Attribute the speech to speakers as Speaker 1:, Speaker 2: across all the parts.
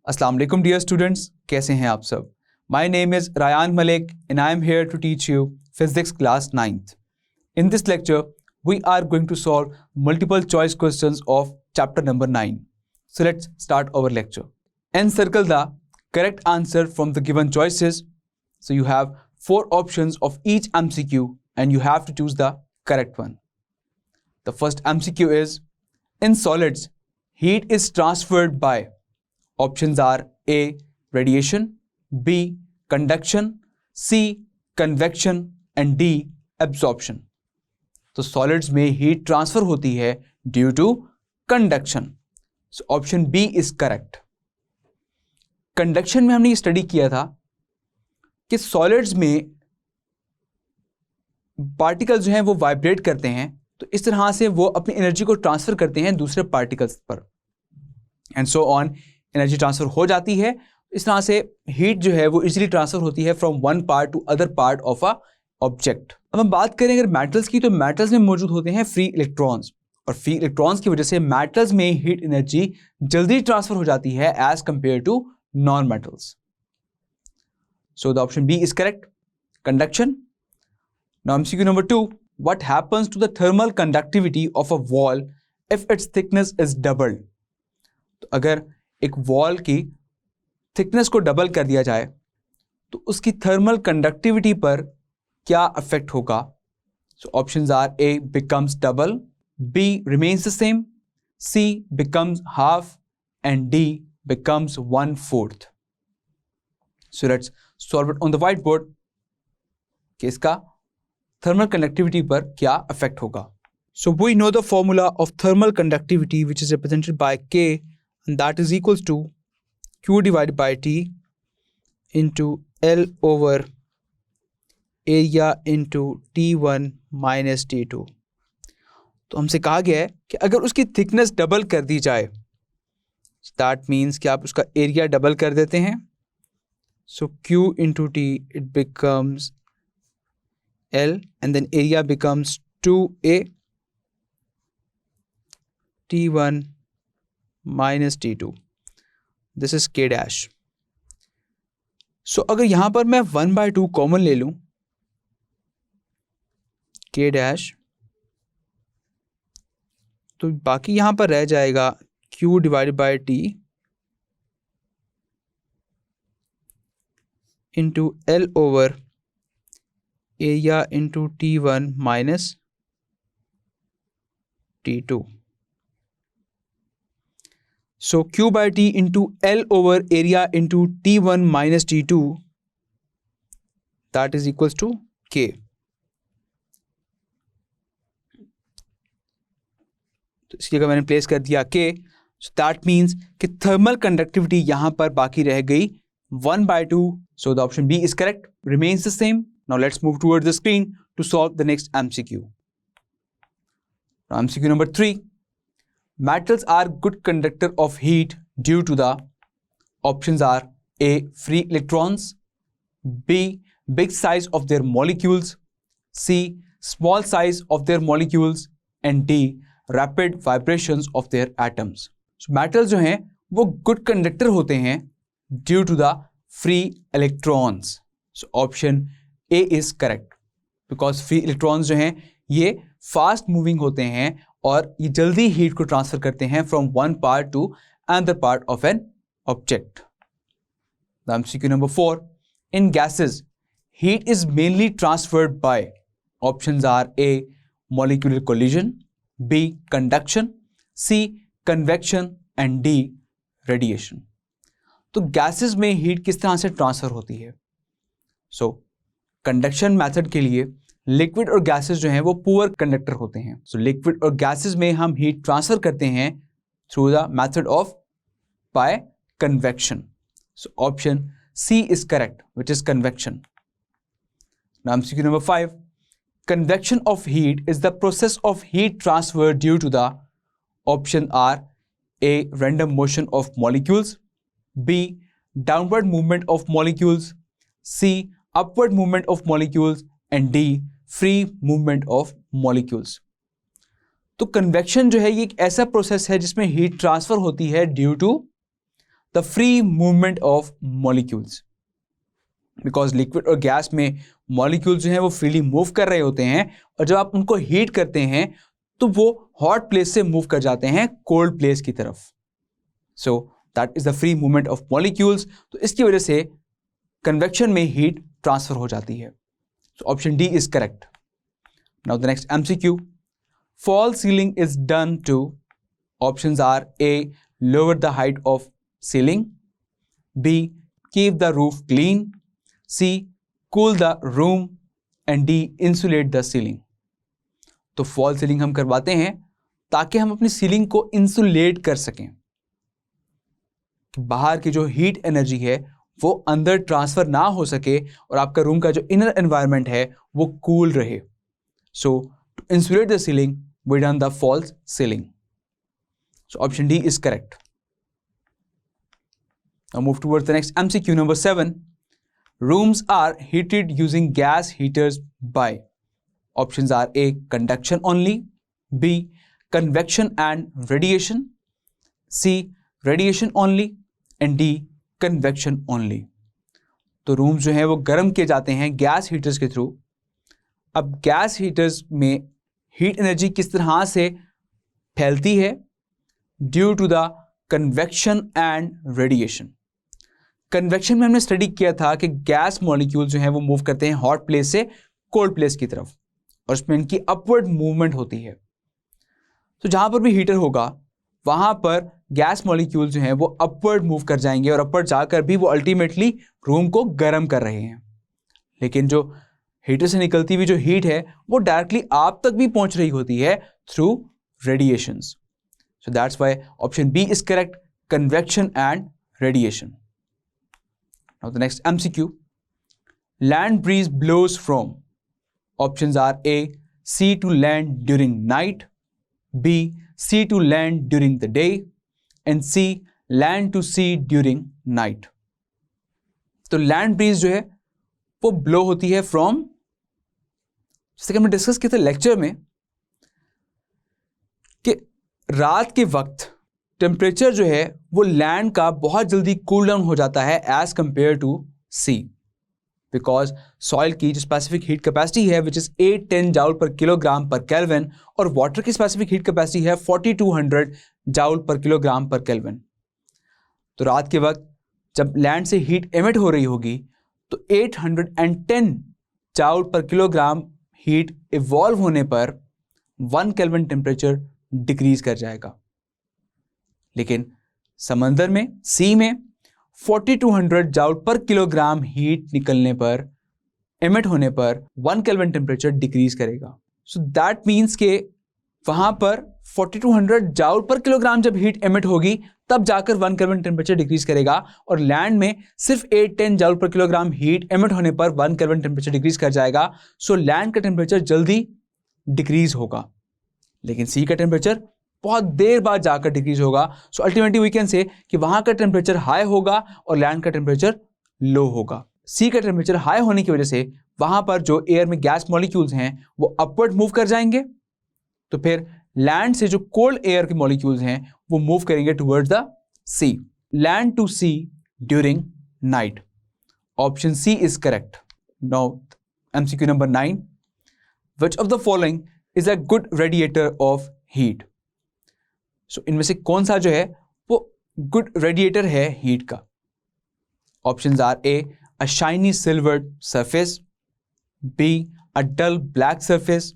Speaker 1: अस्सलाम वालेकुम dear students, कैसे हैं आप सब। My name is Rayan Malik and I am here to teach you physics class 9th. In this lecture, we are going to solve multiple choice questions of chapter number 9. So let's start our lecture. Encircle the correct answer from the given choices. So you have 4 options of each MCQ and you have to choose the correct one. The first MCQ is, in solids, heat is transferred by. Options are A. Radiation, B. Conduction, C. Convection and D. Absorption. तो solids में heat transfer होती है due to conduction. So option B is correct. Conduction में हमने ये study किया था कि सॉलिड्स में पार्टिकल्स जो हैं वो वाइब्रेट करते हैं, तो इस तरह से वो अपनी एनर्जी को ट्रांसफर करते हैं दूसरे पार्टिकल्स पर and so on. Energy transfer हो जाती है, इस तरह से हीट जो है वो इजीली ट्रांसफर होती है from one part two other part of a object. अब हम बात करें अगर मेटल्स की, तो मेटल्स में मौजूद होते हैं फ्री इलेक्ट्रॉन्स और फ्री इलेक्ट्रॉन्स की वजह से मेटल्स में हीट एनर्जी जल्दी ट्रांसफर हो जाती है as compare to non metals. So the option B is correct, conduction. Now MCQ number 2, what happens to the thermal conductivity of a wall if its thickness is doubled. तो अगर एक wall की thickness को double कर दिया जाए तो उसकी थर्मल कंडक्टिविटी पर क्या अफेक्ट होगा. So options are A becomes double, B remains the same, C becomes half and D becomes 1/4. So let's solve it on the whiteboard कि इसका थर्मल कंडक्टिविटी पर क्या अफेक्ट होगा. So we know the formula of thermal conductivity which is represented by K, and that is equals to Q divided by T into L over area into T1 minus T2. तो हमसे कहा गया है कि अगर उसकी thickness double कर दी जाए, दैट मीन्स कि आप उसका एरिया डबल कर देते हैं. सो Q into T it becomes L and then area becomes 2A T1 minus T2. This is K dash. So अगर यहाँ पर मैं 1/2 कॉमन ले लूँ, K dash, तो बाकी यहाँ पर रह जाएगा Q divided by T into L over area into T1 minus T2. So Q by T into L over area into T1 minus T2, that is equals to K. तो इसकी जगह मैंने प्लेस कर दिया K. So that means कि thermal conductivity यहाँ पर बाकी रह गई 1/2. So the option B is correct, remains the same. Now let's move towards the screen to solve the next MCQ. Now MCQ number 3. Metals are good conductor of heat due to the options are A. Free electrons, B. Big size of their molecules, C. Small size of their molecules and D. Rapid vibrations of their atoms. So metals जो हैं वो good conductor होते हैं due to the free electrons. So option A is correct because free electrons जो हैं ये fast moving होते हैं और ये जल्दी हीट को ट्रांसफर करते हैं from one part two another part of an object. MCQ number 4, in gases heat is mainly transferred by. Options are A. molecular collision, B. conduction, C. convection and D. radiation. तो gases में heat किस तरह से transfer होती है. सो conduction method के लिए liquid और गैसेस जो हैं वो पुअर कंडक्टर होते हैं. सो लिक्विड और गैसेस में हम हीट ट्रांसफर करते हैं through the method of by convection. So option C is correct which is convection. Now MCQ number 5, convection of heat is the process of heat transfer due to the option are A. random motion of molecules, B. downward movement of molecules, C. upward movement of molecules and D. free movement of molecules. तो convection जो है ये एक ऐसा process है जिसमें heat transfer होती है due to the free movement of molecules, because liquid और गैस में मॉलिक्यूल्स जो हैं वो फ्रीली मूव कर रहे होते हैं, और जब आप उनको हीट करते हैं तो वो हॉट प्लेस से मूव कर जाते हैं कोल्ड प्लेस की तरफ. So that is the free movement of molecules. तो इसकी वजह से कन्वेक्शन में हीट ट्रांसफर हो जाती है. So option D is correct. Now the next MCQ. False ceiling is done to, options are A, lower the height of ceiling, B, keep the roof clean, C, cool the room, and D, insulate the ceiling. तो fall ceiling हम करवाते हैं ताकि हम अपनी ceiling को insulate कर सकें, बाहर की जो हीट एनर्जी है वो अंदर ट्रांसफर ना हो सके और आपका रूम का जो इनर एनवायरनमेंट है वो कूल रहे. So to insulate the ceiling we done the false ceiling. So option D is correct. Now move towards the next MCQ number 7. Rooms are heated using gas heaters by, options are A, conduction only, B, convection and radiation, C, radiation only, and D, convection only. तो rooms जो हैं वो गर्म किए जाते हैं gas heaters के थ्रू. अब गैस हीटर्स में हीट एनर्जी किस तरह से फैलती है? Due to the convection and radiation. Convection में हमने स्टडी किया था कि गैस मॉलिक्यूल जो हैं वो मूव करते हैं हॉट प्लेस से कोल्ड प्लेस की तरफ, और उसमें इनकी अपवर्ड मूवमेंट होती है. तो जहां पर भी हीटर होगा वहां पर गैस मॉलिक्यूल जो हैं वो अपवर्ड मूव कर जाएंगे, और अपवर्ड जाकर भी वो अल्टीमेटली रूम को गर्म कर रहे हैं. लेकिन जो हीटर से निकलती हुई जो हीट है वो डायरेक्टली आप तक भी पहुंच रही होती है through radiations. So that's why option B is correct, convection and radiation. Now the next MCQ. Land breeze blows from, options are A, sea to land during night, B, sea to land during the day, and C, land to sea during night. तो land breeze जो है वो blow होती है from, जैसे कि हमने discuss किया था लेक्चर में, कि रात के वक्त टेम्परेचर जो है वो लैंड का बहुत जल्दी कूल डाउन हो जाता है as compare to sea, because soil की जो स्पेसिफिक हीट कैपेसिटी है which is 810 joule per kilogram per kelvin, और वाटर की स्पेसिफिक हीट कैपेसिटी है 4200 joule per kilogram per kelvin. तो रात के वक्त जब लैंड से हीट एमिट हो रही होगी तो 810 joule per kilogram heat evolve होने पर 1 केल्विन टेम्परेचर डिक्रीज कर जाएगा. लेकिन समंदर में, सी में 4200 जाउल पर किलोग्राम हीट निकलने पर, एमिट होने पर 1 केल्विन टेम्परेचर डिक्रीज करेगा. सो दैट मीन्स के वहां पर 4200 जाउल पर किलोग्राम जब हीट एमिट होगी तब जाकर 1 केल्विन टेम्परेचर डिक्रीज करेगा, और लैंड में सिर्फ 810 joule per kilogram heat emit होने पर 1 केल्विन टेम्परेचर डिक्रीज कर जाएगा. सो लैंड का टेम्परेचर जल्दी डिक्रीज होगा, लेकिन सी का टेम्परेचर बहुत देर बाद जाकर डिक्रीज होगा. सो अल्टीमेटली वी कैन से कि वहां का टेम्परेचर हाई होगा और लैंड का टेम्परेचर लो होगा. सी का टेम्परेचर हाई होने की वजह से वहां पर जो एयर में गैस मॉलिक्यूल्स हैं वो अपवर्ड मूव कर जाएंगे, तो फिर लैंड से जो कोल्ड एयर के मॉलिक्यूल्स हैं वो मूव करेंगे towards the sea. Land to sea during night. Option C is correct. Now MCQ number 9. Which of the following is a good radiator of heat? So इनमें से कौन सा जो है वो गुड रेडिएटर है हीट का? Options are A, a shiny silvered surface, B, a dull black surface,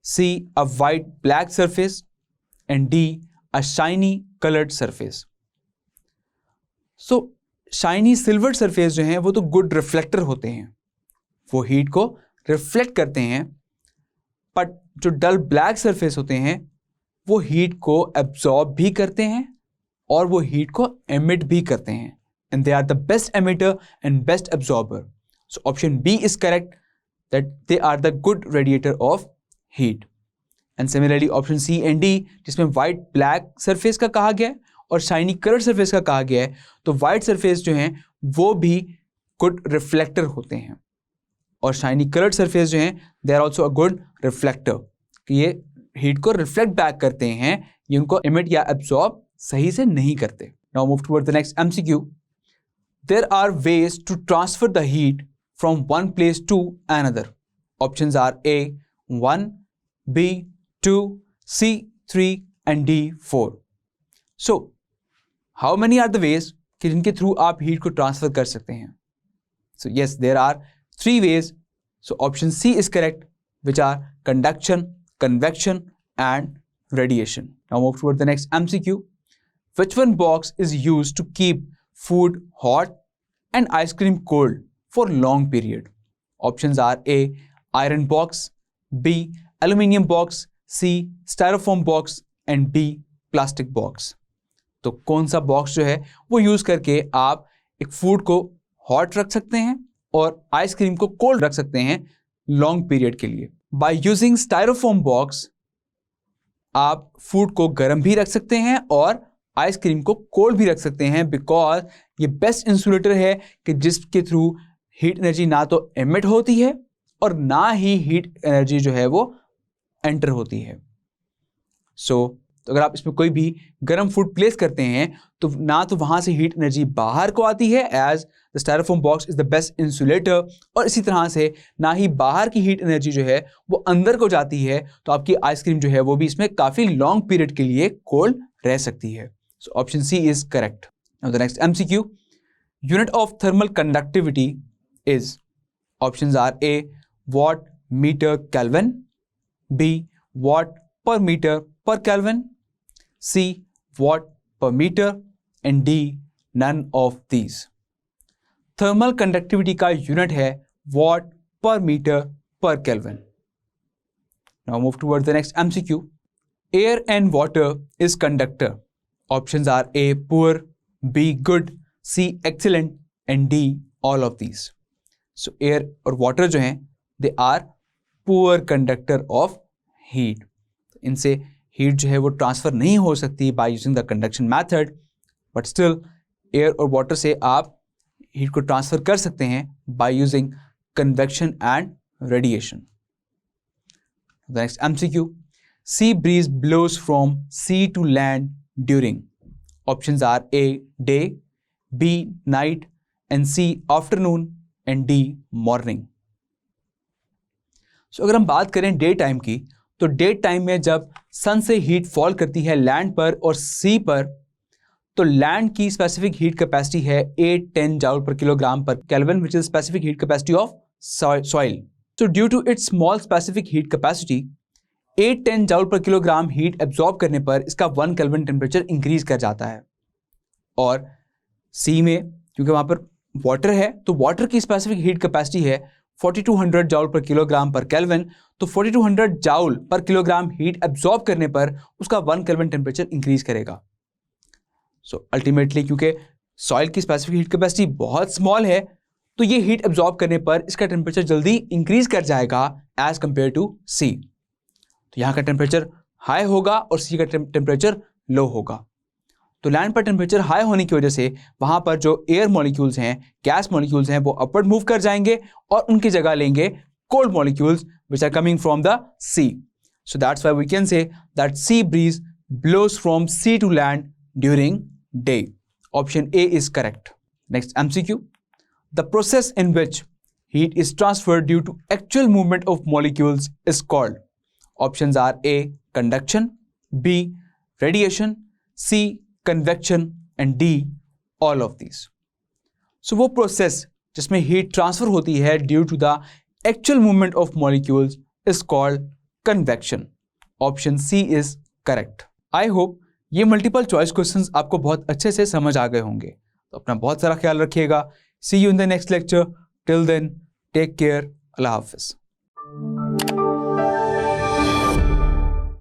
Speaker 1: C, a white black surface, and D, a shiny colored surface. So shiny silver surface जो हैं वो तो good reflector होते हैं, वो heat को reflect करते हैं, but जो dull black surface होते हैं वो heat को absorb भी करते हैं और वो heat को emit भी करते हैं, and they are the best emitter and best absorber. So option B is correct, that they are the good radiator of heat. And similarly option C and D, जिसमें वाइट ब्लैक सरफेस का कहा गया है और shiny coloured surface का कहा गया है, तो वाइट सरफेस जो हैं वो भी गुड रिफ्लेक्टर होते हैं, और शाइनी कलर्ड सरफेस जो हैं they are also a good reflector, कि ये हीट को रिफ्लेक्ट बैक करते हैं, ये उनको इमिट या एब्जॉर्ब सही से नहीं करते. Now move towards the next MCQ. There are ways to transfer the heat from one place to another. Options are A 1, B 2, C 3 and D 4. So how many are the ways कि जिनके through आप heat को transfer कर सकते हैं? So yes, there are 3 ways. So option C is correct, which are conduction, convection and radiation. Now move toward the next MCQ. Which one box is used to keep food hot and ice cream cold for long period? Options are A iron box, B aluminium box, C styrofoam box and D plastic box. तो कौन सा box जो है वो use करके आप एक food को हॉट रख सकते हैं और आइसक्रीम को कोल्ड रख सकते हैं लॉन्ग पीरियड के लिए? बाय यूजिंग स्टाइरोफोम बॉक्स आप फूड को गर्म भी रख सकते हैं और आइसक्रीम को कोल्ड भी रख सकते हैं, बिकॉज ये बेस्ट इंसुलेटर है कि जिसके थ्रू हीट एनर्जी ना तो एमिट होती है और ना ही हीट एनर्जी जो है वो एंटर होती है. तो अगर आप इसमें कोई भी गर्म फूड प्लेस करते हैं तो ना तो वहां से हीट एनर्जी बाहर को आती है, as the styrofoam box is the best insulator, और इसी तरह से ना ही बाहर की हीट एनर्जी जो है वो अंदर को जाती है, तो आपकी आइसक्रीम जो है वो भी इसमें काफी लॉन्ग पीरियड के लिए कोल्ड रह सकती है. So option C is correct. Now the next MCQ. Unit of thermal conductivity is, options are A watt meter Kelvin, B watt per meter per Kelvin, C watt per meter and D none of these. Thermal conductivity का unit है watt per meter per Kelvin. Now move towards the next MCQ. Air and water is conductor. Options are A poor, B good, C excellent and D all of these. So air और water जो हैं they are poor conductor of heat. इनसे heat जो है वो transfer नहीं हो सकती by using the conduction method, but still air और वाटर से आप हीट को ट्रांसफर कर सकते हैं by using convection and radiation. The next MCQ. Sea breeze blows from sea to land during. Options are A day, B night and C afternoon and D morning. So अगर हम बात करें day time की, तो day time में जब सन से heat fall करती है लैंड पर और सी पर, तो लैंड की स्पेसिफिक हीट कैपेसिटी है 810 joule per kilogram per kelvin, which is specific heat capacity of soil. So due to its small specific heat capacity, 810 joule per kilogram heat absorb करने पर इसका 1 केल्विन टेम्परेचर इंक्रीज कर जाता है. और सी में क्योंकि वहां पर वाटर है, तो वाटर की स्पेसिफिक हीट कैपेसिटी है 4200 joule per kilogram per kelvin, तो 4200 joule per kilogram heat absorb करने पर उसका 1 केल्विन टेम्परेचर इंक्रीज करेगा. सो अल्टीमेटली क्योंकि सॉइल की स्पेसिफिक हीट कैपेसिटी बहुत स्मॉल है, तो ये हीट एब्जॉर्ब करने पर इसका टेम्परेचर जल्दी इंक्रीज कर जाएगा एज कंपेयर टू सी. तो यहाँ का टेम्परेचर हाई होगा और सी का टेम्परेचर लो होगा. तो लैंड पर टेम्परेचर हाई होने की वजह से वहां पर जो एयर मॉलिक्यूल्स हैं, गैस मॉलिक्यूल्स हैं, वो अपवर्ड मूव कर जाएंगे और उनकी जगह लेंगे cold molecules which are coming from the sea. So that's why we can say that sea breeze blows from sea to land during day. Option A is correct. Next MCQ. The process in which heat is transferred due to actual movement of molecules is called. Options are A conduction, B radiation, C convection and D all of these. So वो process जिसमें heat transfer होती है due to the actual movement of molecules is called convection. Option C is correct. I hope ये multiple choice questions आपको बहुत अच्छे से समझ आ गए होंगे. तो अपना बहुत सारा ख्याल रखिएगा. See you in the next lecture. Till then take care. अल्लाह हाफिज.